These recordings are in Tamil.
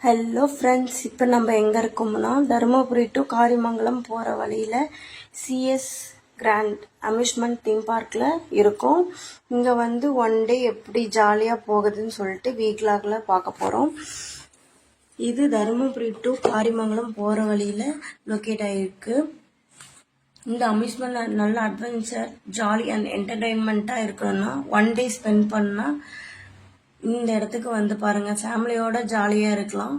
ஹலோ ஃப்ரெண்ட்ஸ், இப்போ நம்ம எங்கே இருக்கோம்னா தருமபுரி டு காரிமங்கலம் போகிற வழியில் சிஎஸ் கிராண்ட் அம்யூஸ்மெண்ட் தீம் பார்க்கில் இருக்கோம். இங்கே வந்து ஒன் டே எப்படி ஜாலியாக போகுதுன்னு சொல்லிட்டு வீக்லாகில் பார்க்க போகிறோம். இது தருமபுரி டு காரிமங்கலம் போகிற வழியில் லொக்கேட் ஆகிருக்கு. இந்த அம்யூஸ்மெண்ட் நல்ல அட்வென்ச்சர், ஜாலி அண்ட் என்டர்டெயின்மெண்ட்டாக இருக்கணும்னா ஒன் டே ஸ்பெண்ட் பண்ணால் இந்த இடத்துக்கு வந்து பாருங்க, ஃபேமிலியோட ஜாலியாக இருக்கலாம்.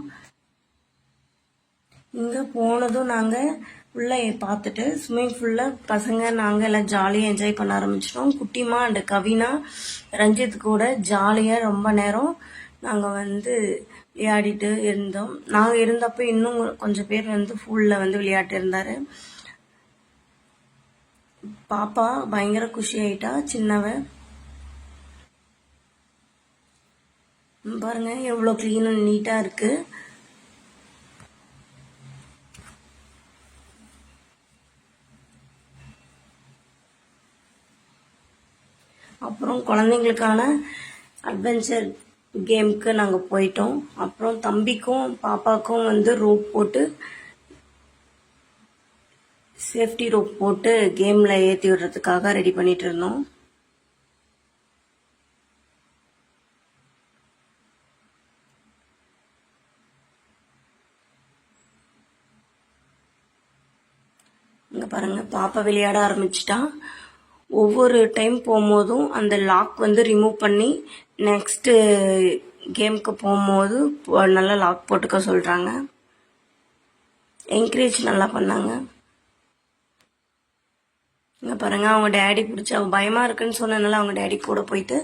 இங்கே போனதும் நாங்கள் உள்ளே பார்த்துட்டு ஸ்விம்மிங் ஃபுல்லில் பசங்க நாங்கள் எல்லாம் ஜாலியாக என்ஜாய் பண்ண ஆரம்பிச்சிட்டோம். குட்டிமா அண்ட் கவினா, ரஞ்சித் கூட ஜாலியாக ரொம்ப நேரம் நாங்கள் வந்து விளையாடிட்டு இருந்தோம். நாங்கள் இருந்தப்போ இன்னும் கொஞ்சம் பேர் வந்து ஃபுல்லில் வந்து விளையாட்டு இருந்தார். பாப்பா பயங்கர குஷி ஆயிட்டா, சின்னவ. பாருங்க எவ்வளோ க்ளீன் அண்ட் நீட்டாக இருக்கு. அப்புறம் குழந்தைங்களுக்கான அட்வென்ச்சர் கேமுக்கு நாங்கள் போயிட்டோம். அப்புறம் தம்பிக்கும் பாப்பாவுக்கும் வந்து ரோப் போட்டு, சேஃப்டி ரோப் போட்டு கேமில் ஏற்றி விடுறதுக்காக ரெடி பண்ணிட்டு இருந்தோம். இங்கே பாருங்க, பாப்பா விளையாட ஆரம்பிச்சிட்டா. ஒவ்வொரு டைம் போகும்போதும் அந்த லாக் வந்து ரிமூவ் பண்ணி நெக்ஸ்ட்டு கேமுக்கு போகும்போது நல்லா லாக் போட்டுக்க சொல்கிறாங்க. என்கரேஜ் நல்லா பண்ணாங்க. இங்கே பாருங்க, அவங்க டேடி பிடிச்சி அவள் பயமாக இருக்குன்னு சொன்னதுனால அவங்க டேடி கூட போயிட்டு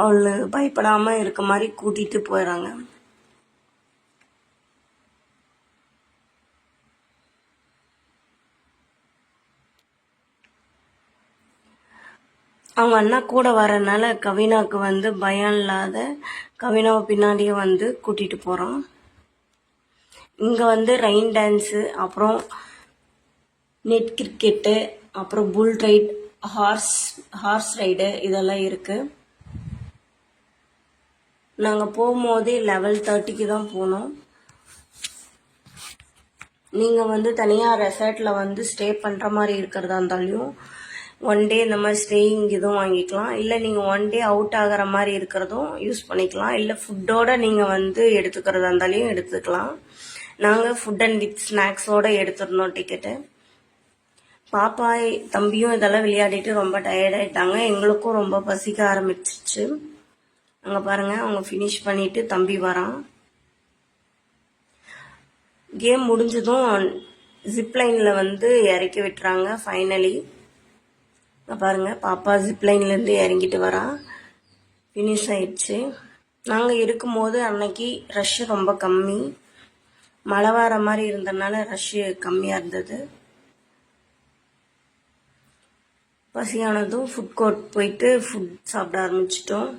அவள் பயப்படாமல் இருக்க மாதிரி கூட்டிகிட்டு போயிடறாங்க. அவங்க அண்ணா கூட வரனால கவினாவுக்கு வந்து பயம் இல்லாத கவினாவை பின்னாடியே வந்து கூட்டிகிட்டு போகிறான். இங்கே வந்து ரெயின் டான்ஸு, அப்புறம் நெட் கிரிக்கெட்டு, அப்புறம் புல் ரைட், ஹார்ஸ் ரைடு இதெல்லாம் இருக்குது. நாங்கள் போகும்போதே 11:30க்கு தான் போனோம். நீங்கள் வந்து தனியாக ரெசார்ட்டில் வந்து ஸ்டே பண்ணுற மாதிரி இருக்கிறதா இருந்தாலும் ஒன் டே இந்த மாதிரி ஸ்டேயிங் இதுவும் வாங்கிக்கலாம். இல்லை நீங்கள் ஒன் டே அவுட் ஆகிற மாதிரி இருக்கிறதும் யூஸ் பண்ணிக்கலாம். இல்லை ஃபுட்டோட நீங்கள் வந்து எடுத்துக்கிறதா இருந்தாலையும் எடுத்துக்கலாம். நாங்கள் ஃபுட் அண்ட் வித் ஸ்நாக்ஸோடு எடுத்துருந்தோம் டிக்கெட்டு. பாப்பா தம்பியும் இதெல்லாம் விளையாடிட்டு ரொம்ப டயர்டாயிட்டாங்க. எங்களுக்கும் ரொம்ப பசிக்க ஆரம்பிச்சிச்சு. அங்கே பாருங்கள், அவங்க ஃபினிஷ் பண்ணிவிட்டு தம்பி வரான். கேம் முடிஞ்சதும் ஜிப்லைனில் வந்து இறக்கி விட்டுறாங்க ஃபைனலி. பாருங்க, பாப்பா ஜிப்லைன்லேருந்து இறங்கிட்டு வரா. ஃபினிஷ் ஆயிடுச்சு. நாங்கள் இருக்கும்போது அன்னைக்கு ரஷ்ஷு ரொம்ப கம்மி, மழை வர மாதிரி இருந்ததுனால ரஷ்ஷு கம்மியாக இருந்தது. பசியானதும் ஃபுட் கோர்ட் போயிட்டு ஃபுட் சாப்பிட ஆரம்பிச்சிட்டோம்.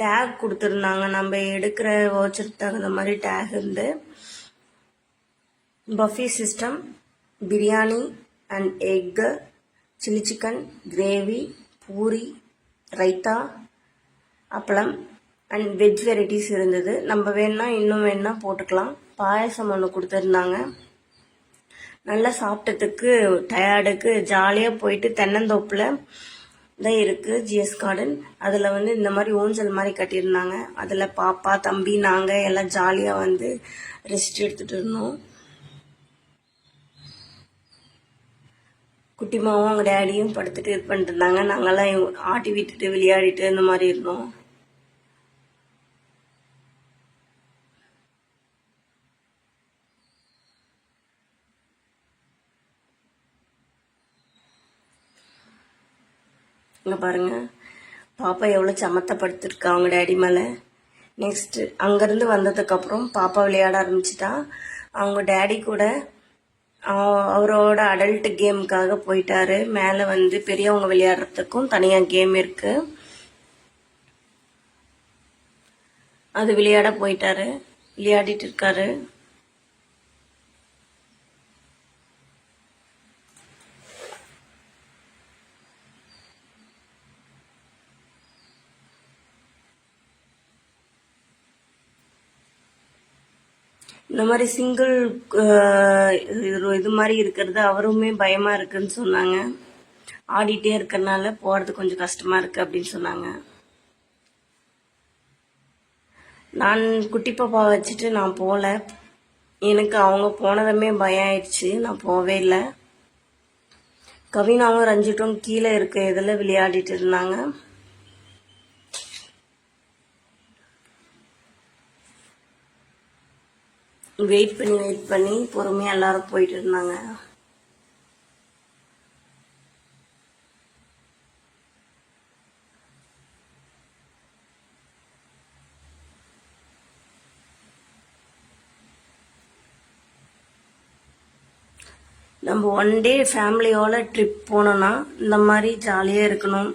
டேக் கொடுத்துருந்தாங்க, நம்ம எடுக்கிற வாட்சருக்கு தகுந்த மாதிரி டேக் இருந்து. Buffet system, biryani and egg, chilli chicken, gravy, puri, raita, அப்பளம் அண்ட் வெஜ் வெரைட்டிஸ் இருந்தது. நம்ம வேணுன்னா இன்னும் வேணுன்னா போட்டுக்கலாம். பாயசம் ஒன்று கொடுத்துருந்தாங்க. நல்லா சாப்பிட்டதுக்கு டயர்டுக்கு ஜாலியாக போயிட்டு தென்னந்தோப்பில் தான் இருக்குது ஜிஎஸ் கார்டன். அதில் வந்து இந்த மாதிரி ஊஞ்சல் மாதிரி கட்டியிருந்தாங்க. அதில் பாப்பா தம்பி நாங்கள் எல்லாம் ஜாலியாக வந்து ரெஸ்ட் எடுத்துகிட்டு இருந்தோம். குட்டிமாவும் அவங்க டேடியும் படுத்துட்டு இது பண்ணிட்டு இருந்தாங்க. நாங்கெல்லாம் ஆட்டி விட்டுட்டு விளையாடிட்டு இந்த மாதிரி இருந்தோம். இங்கே பாருங்க, பாப்பா எவ்வளோ சமத்தப்படுத்திருக்கா அவங்க டேடி மேலே. நெக்ஸ்ட்டு அங்கேருந்து வந்ததுக்கப்புறம் பாப்பா விளையாட ஆரம்பிச்சிட்டா. அவங்க டேடி கூட அவரோட அடல்ட் கேமுக்காக போயிட்டாரு. மேலே வந்து பெரியவங்க விளையாடுறதுக்கும் தனியாக கேம் இருக்கு, அது விளையாட போயிட்டாரு, விளையாடிட்டு இருக்காரு. இந்த மாதிரி சிங்கிள் இது மாதிரி இருக்கிறது அவருமே பயமா இருக்குன்னு சொன்னாங்க. ஆடிட்டே இருக்கிறதுனால போறது கொஞ்சம் கஷ்டமா இருக்கு அப்படின்னு சொன்னாங்க. நான் குட்டி பாப்பா வச்சுட்டு நான் போகல. எனக்கு அவங்க போனதுமே பயம் ஆயிடுச்சு. நான் போவே இல்லை. கவினாவும் ரஞ்சிட்டும் கீழே இருக்க இதில் விளையாடிட்டு இருந்தாங்க. வெயிட் பண்ணி பொறுமையாக எல்லாரும் போயிட்டு இருந்தாங்க. நம்ம ஒன் டே ஃபேமிலியோட ட்ரிப் போனோம்னா இந்த மாதிரி ஜாலியாக இருக்கணும்.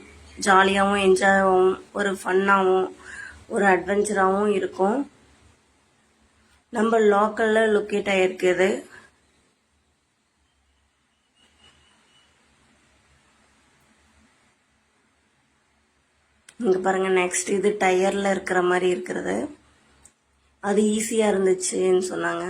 ஜாலியாகவும் என்ஜாயாகவும் ஒரு ஃபன்னாகவும் ஒரு அட்வென்ச்சராகவும் இருக்கும். நம்ம லோக்கலில் லொக்கேட் ஆகிருக்குது. இங்கே பாருங்கள், நெக்ஸ்ட் இது டயரில் இருக்கிற மாதிரி இருக்கிறது. அது ஈஸியாக இருந்துச்சுன்னு சொன்னாங்க.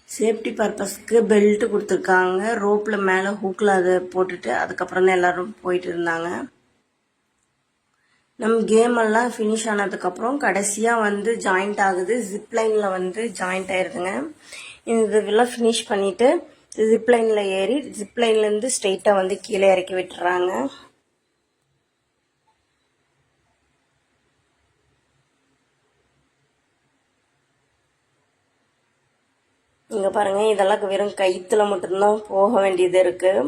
சேஃப்டி பர்பஸ்க்கு பெல்ட் கொடுத்துருக்காங்க. ரோப்பில் மேலே ஹூக்கில் அதை போட்டுட்டு அதுக்கப்புறம் தான் எல்லோரும் போயிட்டு இருந்தாங்க. நம்ம கேம் எல்லாம் ஃபினிஷ் ஆனதுக்கப்புறம் கடைசியாக வந்து ஜாயிண்ட் ஆகுது. ஜிப்லைனில் வந்து ஜாயிண்ட் ஆயிடுதுங்க. இதெல்லாம் ஃபினிஷ் பண்ணிவிட்டு ஜிப்லைனில் ஏறி ஜிப்லைன்லேருந்து ஸ்ட்ரெயிட்டாக வந்து கீழே இறக்கி விட்டுறாங்க. இங்கே பாருங்கள், இதெல்லாம் வெறும் கயிற்றுல மட்டும்தான் போக வேண்டியது இருக்குது.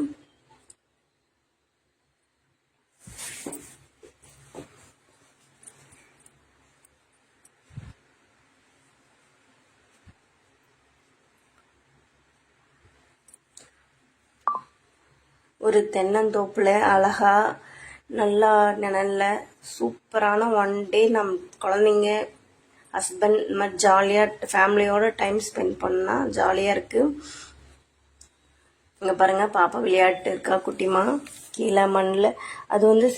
ஒரு தென்னந்தோப்பில் அழகா நல்லா நிழல்ல சூப்பரான ஒன் டே நம் குழந்தைங்க ஹஸ்பண்ட் இந்த மாதிரி ஜாலியாக ஃபேமிலியோட டைம் ஸ்பெண்ட் பண்ணால் ஜாலியாக இருக்குது. இங்கே பாருங்கள், பாப்பா விளையாட்டு இருக்கா குட்டிமா கீழே மண்ணில். அது வந்து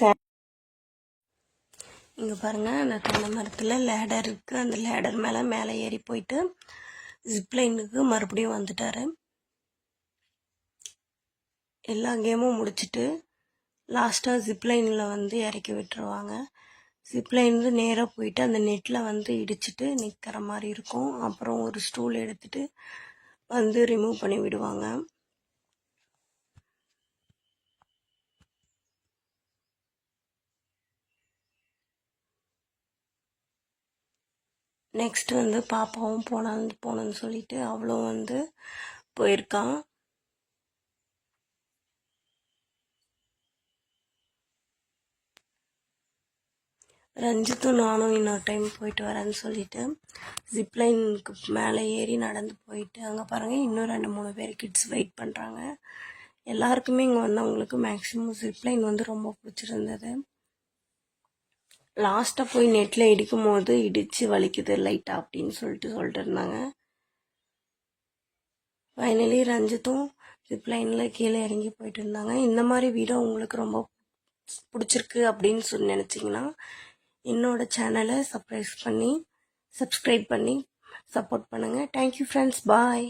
இங்கே பாருங்கள், அந்த தென்னை மரத்தில் லேடர் இருக்குது. அந்த லேடர் மேலே ஏறி போயிட்டு ஜிப்லைனுக்கு மறுபடியும் வந்துட்டார். எல்லா கேமும் முடிச்சுட்டு லாஸ்ட்டாக ஜிப்லைனில் வந்து இறக்கி விட்டுருவாங்க. ஜிப்லைன்லேருந்து நேராக போயிட்டு அந்த நெட்டில் வந்து இடிச்சிட்டு நிற்கிற மாதிரி இருக்கும். அப்புறம் ஒரு ஸ்டூல் எடுத்துகிட்டு வந்து ரிமூவ் பண்ணி விடுவாங்க. நெக்ஸ்ட் வந்து பாப்பாவும் போனோன்னு சொல்லிட்டு அவளும் வந்து போயிருக்கான். ரஞ்சித்தும் நானும் இன்னொரு டைம் போயிட்டு வரேன்னு சொல்லிட்டு ஜிப்லைனுக்கு மேலே ஏறி நடந்து போயிட்டு அங்கே பாருங்கள், இன்னும் 2-3 பேர் கிட்ஸ் வெயிட் பண்ணுறாங்க. எல்லாருக்குமே இங்கே வந்தவங்களுக்கு மேக்ஸிமம் ஜிப்லைன் வந்து ரொம்ப பிடிச்சிருந்தது. லாஸ்ட்டாக போய் நெட்டில் இடிக்கும் போது இடித்து வலிக்குது லைட்டாக அப்படின்னு சொல்லிட்டு இருந்தாங்க. ஃபைனலி ரஞ்சித்தும் ஜிப்லைனில் கீழே இறங்கி போயிட்டு இருந்தாங்க. இந்த மாதிரி வீடியோ உங்களுக்கு ரொம்ப பிடிச்சிருக்கு அப்படின்னு நினச்சிங்கன்னா என்னோட சேனலை சப்ஸ்கிரைப் பண்ணி சப்போர்ட் பண்ணுங்கள். தேங்க்யூ ஃப்ரெண்ட்ஸ், பாய்.